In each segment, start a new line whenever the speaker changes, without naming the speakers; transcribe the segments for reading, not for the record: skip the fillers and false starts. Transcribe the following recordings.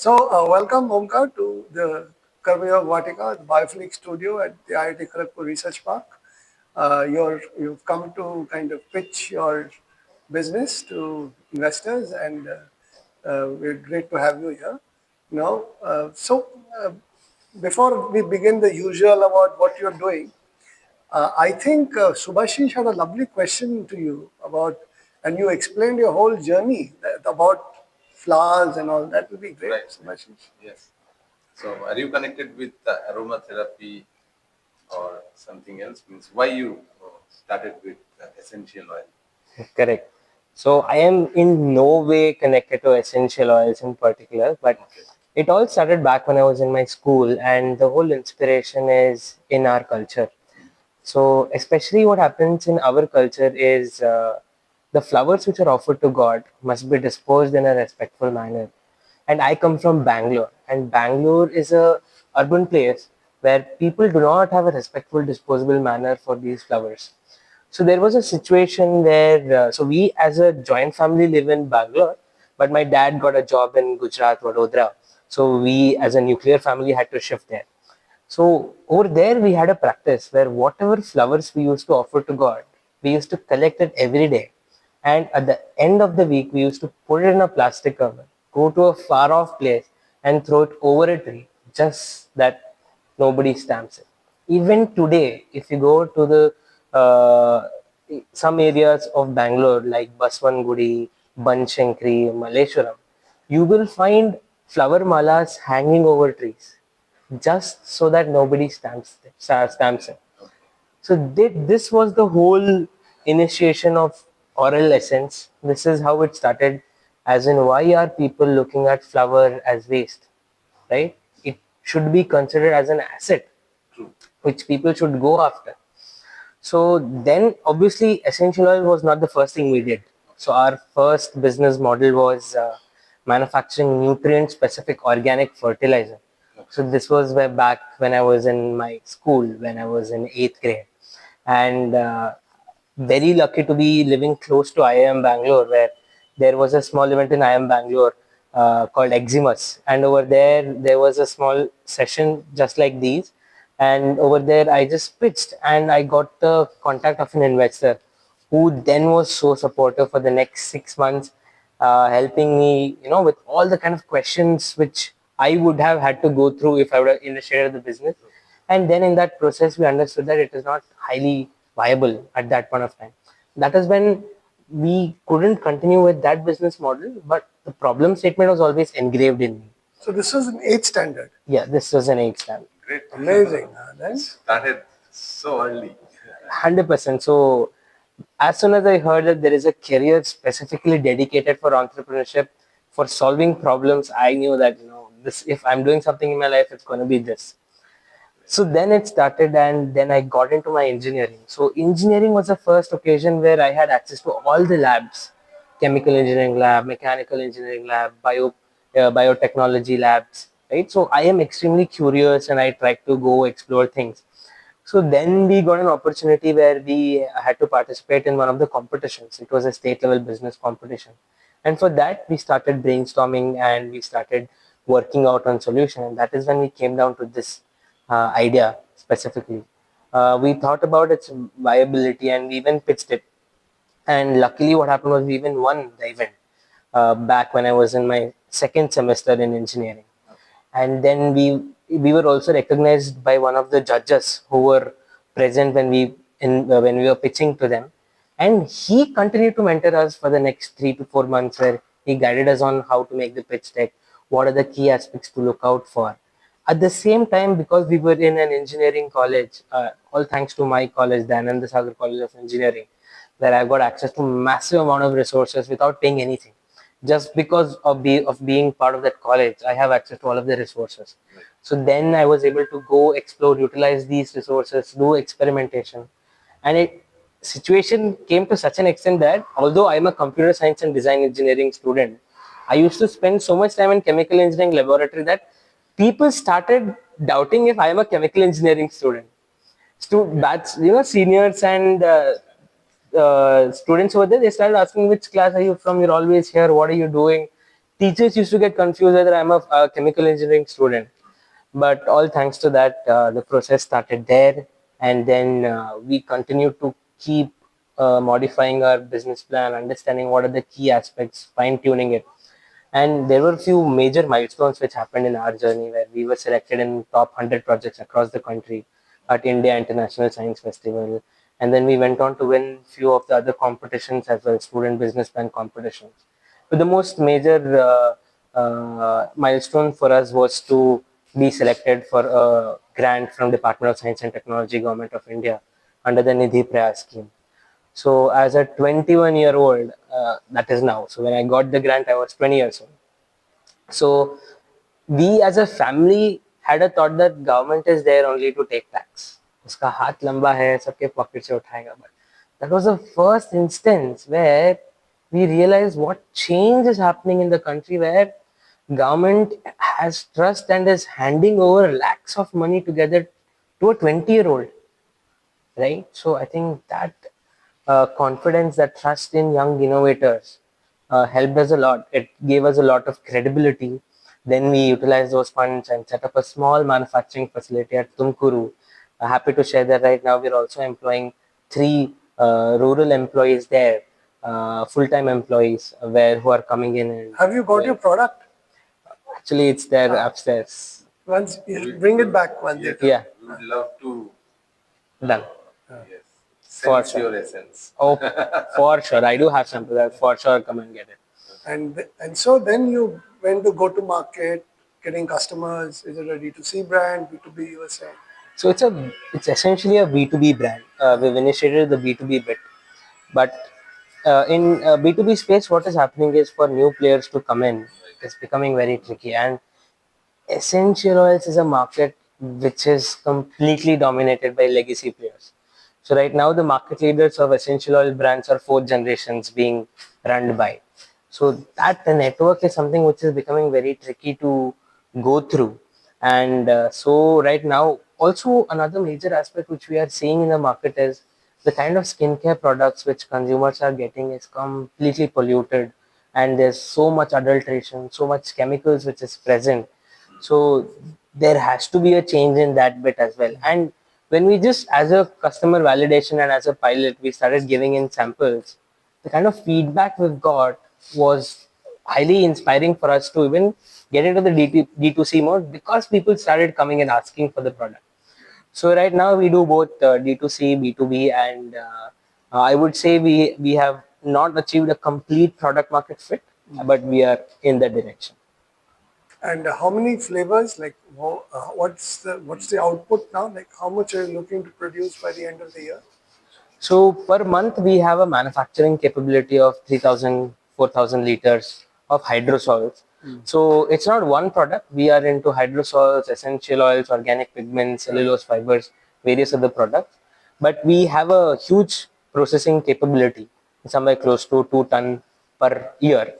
Welcome Omkar to the Karmaya Vatika, the Bioflix studio at the IIT Kharagpur Research Park. You've come to kind of pitch your business to investors, and we're great to have you here. Now, before we begin the usual about what you're doing, I think Subhashish had a lovely question to you about, and you explained your whole journey about flowers and all. That would be great,
Right.
Subhashish.
Yes. So, are you connected with aromatherapy or something else? Means why you started with essential oil?
Correct. So I am in no way connected to essential oils in particular, but
Okay.
it all started back when I was in my school, and the whole inspiration is in our culture. So especially what happens in our culture is the flowers which are offered to God must be disposed in a respectful manner. And I come from Bangalore, and Bangalore is a urban place where people do not have a respectful disposable manner for these flowers. So there was a situation where so we as a joint family live in Bangalore, but my dad got a job in Gujarat, Vadodara. So we as a nuclear family had to shift there. So over there we had a practice where whatever flowers we used to offer to God, we used to collect it every day. And at the end of the week, we used to put it in a plastic cover, go to a far off place and throw it over a tree, just that nobody stamps it. Even today, if you go to the some areas of Bangalore like Baswangudi, Banshankari, Malleshwaram, you will find flower malas hanging over trees just so that nobody stamps it. So this was the whole initiation of oral essence. This is how it started. As in, why are people looking at flower as waste, right? It should be considered as an asset,
True.
which people should go after. So then, obviously, essential oil was not the first thing we did. So our first business model was manufacturing nutrient-specific organic fertilizer. So this was way back when I was in my school, when I was in eighth grade, and very lucky to be living close to IIM Bangalore, where there was a small event in IIM Bangalore called Eximus, and over there was a small session just like these, and over there I just pitched and I got the contact of an investor who then was so supportive for the next 6 months, helping me, with all the kind of questions which I would have had to go through if I would have initiated the business. And then in that process, we understood that it is not highly viable at that point of time. That is when we couldn't continue with that business model, but the problem statement was always engraved in me.
So this was an eighth standard.
Yeah, this was an age stand.
Great.
Amazing. Then
Started so early.
100%. So as soon as I heard that there is a career specifically dedicated for entrepreneurship, for solving problems, I knew that this, if I'm doing something in my life, it's going to be this. So then it started, and then I got into my engineering. So engineering was the first occasion where I had access to all the labs: chemical engineering lab, mechanical engineering lab, biotechnology labs, right? So I am extremely curious and I try to go explore things. So then we got an opportunity where we had to participate in one of the competitions. It was a state level business competition. And for that, we started brainstorming and we started working out on solution. And that is when we came down to this idea specifically. We thought about its viability and we even pitched it. And luckily, what happened was we even won the event back when I was in my second semester in engineering. And then we were also recognized by one of the judges who were present when we were pitching to them, and he continued to mentor us for the next 3 to 4 months, where he guided us on how to make the pitch deck, what are the key aspects to look out for. At the same time, because we were in an engineering college, all thanks to my college, the Anand Sagar College of Engineering, where I got access to massive amount of resources without paying anything. Just because of being part of that college, I have access to all of the resources.
Right.
So then I was able to go explore, utilize these resources, do experimentation, and it situation came to such an extent that although I'm a computer science and design engineering student, I used to spend so much time in chemical engineering laboratory that people started doubting if I am a chemical engineering student. That's seniors and students over there, they started asking which class are you from, you're always here, what are you doing. teachers used to get confused whether I'm a chemical engineering student. But all thanks to that, the process started there, and then we continued to keep modifying our business plan, understanding what are the key aspects, fine tuning it. And there were a few major milestones which happened in our journey where we were selected in top 100 projects across the country at India International Science Festival. And then we went on to win few of the other competitions as well, student business plan competitions. But the most major milestone for us was to be selected for a grant from Department of Science and Technology, Government of India, under the Nidhi Prayas scheme. So as a 21-year-old, that is now. So when I got the grant, I was 20 years old. So we as a family had a thought that government is there only to take tax. उसका हाथ लंबा है सबके pocket से उठाएगा. But that was the first instance where we realized what change is happening in the country where government has trust and is handing over lakhs of money together to a 20-year-old, right? So I think that confidence, that trust in young innovators helped us a lot. It gave us a lot of credibility. Then we utilized those funds and set up a small manufacturing facility at Tumkuru. Happy to share that right now we're also employing three rural employees there, full-time employees who are coming in. And
Have you got your product?
actually, it's there upstairs.
Once you bring it back one day.
Yeah,
We would love to,
done.
yes,
For
sense
sure.
your essence.
Oh, for sure. I do have sample that for sure. Come and get it.
And so then you went to go to market, getting customers. Is it a D2C brand, B2B, you were saying?
So it's essentially a B2B brand. We've initiated the B2B bit, but in B2B space, what is happening is for new players to come in, it's becoming very tricky. And essential oils is a market which is completely dominated by legacy players. So right now, the market leaders of essential oil brands are fourth generations being run by. So that the network is something which is becoming very tricky to go through. And so right now, also another major aspect which we are seeing in the market is the kind of skincare products which consumers are getting is completely polluted, and there's so much adulteration, so much chemicals which is present. So there has to be a change in that bit as well. And when we just, as a customer validation and as a pilot, we started giving in samples, the kind of feedback we've got was highly inspiring for us to even get into the D2C mode, because people started coming and asking for the product. So right now we do both D2C, B2B, and I would say we have not achieved a complete product market fit, but we are in that direction.
And how many flavors? Like, what's the output now? Like, how much are you looking to produce by the end of the year?
So per month we have a manufacturing capability of 3,000, 4,000 liters of hydrosols. So it's not one product. We are into hydrosols, essential oils, organic pigments, cellulose fibers, various other products. But we have a huge processing capability, somewhere close to 2 ton per year.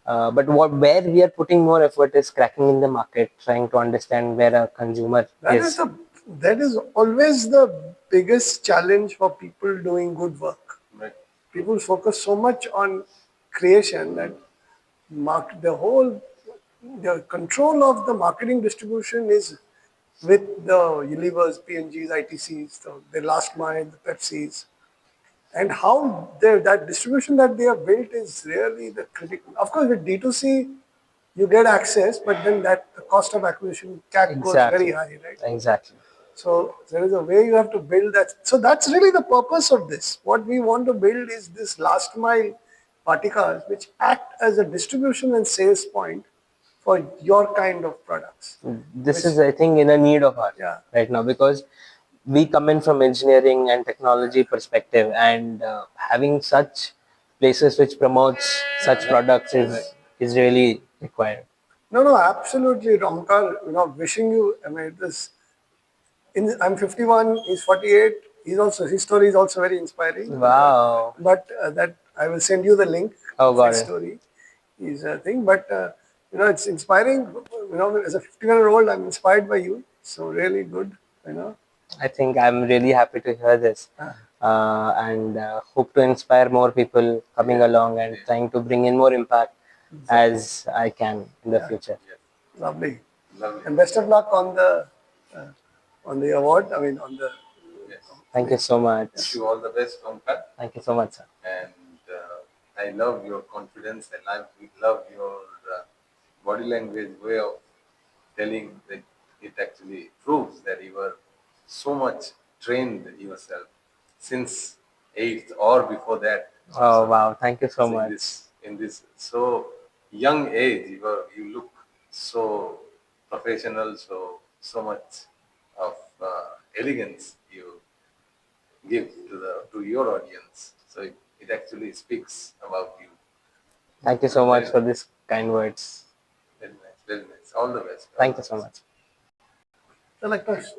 But where we are putting more effort is cracking in the market, trying to understand where a consumer
That is
is.
that is always the biggest challenge for people doing good work.
Right.
People focus so much on creation that the control of the marketing distribution is with the Unilevers, P&Gs, ITCs, the last mile, the Pepsis, and how that distribution that they have built is really the critical. Of course, with D2C, you get access, but then the cost of acquisition CAC goes very
Exactly.
high, right?
Exactly.
So there is a way you have to build that. So that's really the purpose of this. What we want to build is this last mile particles which act as a distribution and sales point for your kind of products.
This
Which,
is, I think, in a need of ours
yeah.
right now, because we come in from engineering and technology perspective, and having such places which promotes such products is really required.
No, absolutely, Omkar. Wishing you. I mean, this. I'm 51. He's 48. His story is also very inspiring.
Wow.
But that I will send you the link
Oh,
of
got
his
it.
story. Is a thing, but it's inspiring. As a 51-year-old, I'm inspired by you. So really good.
I think I'm really happy to hear this, and hope to inspire more people coming along and trying to bring in more impact as I can in the
Yeah.
future.
Yes.
Lovely.
Lovely.
And best of luck on the award. I mean,
Yes.
on
Thank you
the
so
Wish
much.
you all the best, Omkar.
Thank you so much, sir.
And I love your confidence. I love your body language way of telling that it actually proves that you are so much trained yourself since eighth or before that
Oh
also.
wow, thank you so
So in
much.
this so young age, you look so professional, so much of elegance you give to your audience. So it actually speaks about you.
Thank you so
Very
much for
nice,
these kind words.
very nice, very nice. All the best, all
Thank
the
you so
best.
much.
so like us.